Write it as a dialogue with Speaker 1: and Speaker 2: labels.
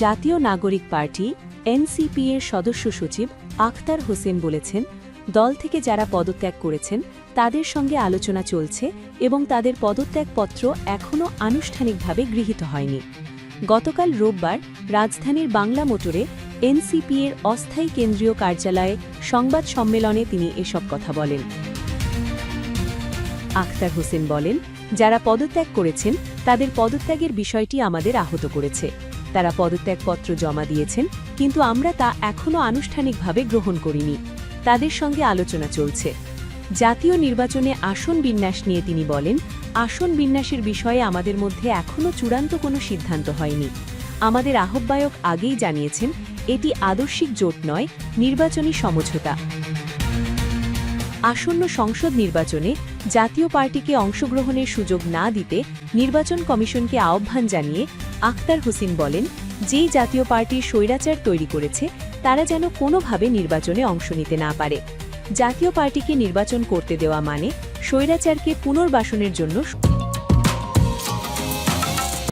Speaker 1: জাতীয় নাগরিক party NCP এর সদস্য সচিব আখতার হোসেন বলেছেন, দল থেকে যারা পদত্যাগ করেছেন তাদের সঙ্গে আলোচনা চলছে এবং তাদের পদত্যাগপত্র এখনও আনুষ্ঠানিকভাবে গৃহীত হয়নি। গতকাল রোববার রাজধানীর বাংলা মোটরে এনসিপি এর অস্থায়ী কেন্দ্রীয় কার্যালয়ে সংবাদ সম্মেলনে তিনি এসব কথা বলেন। আখতার হোসেন বলেন, যারা পদত্যাগ করেছেন তাদের পদত্যাগের বিষয়টি আমাদের আহত করেছে। তারা পদত্যাগপত্র জমা দিয়েছেন, কিন্তু আমরা তা এখনও আনুষ্ঠানিকভাবে গ্রহণ করিনি। তাদের সঙ্গে আলোচনা চলছে। জাতীয় নির্বাচনে আসন বিন্যাস নিয়ে তিনি বলেন, আসন বিন্যাসের বিষয়ে আমাদের মধ্যে এখনও চূড়ান্ত কোনো সিদ্ধান্ত হয়নি। আমাদের আহ্বায়ক আগেই জানিয়েছেন, এটি আদর্শিক জোট নয়, নির্বাচনী সমঝোতা। আসন্ন সংসদ নির্বাচনে জাতীয় পার্টিকে অংশগ্রহণের সুযোগ না দিতে নির্বাচন কমিশনকে আহ্বান জানিয়ে আখতার হোসেন বলেন, যেই জাতীয় পার্টির স্বৈরাচার তৈরি করেছে তারা যেন কোনোভাবে নির্বাচনে অংশ নিতে না পারে। জাতীয় পার্টিকে নির্বাচন করতে দেওয়া মানে স্বৈরাচারকে পুনর্বাসনের জন্য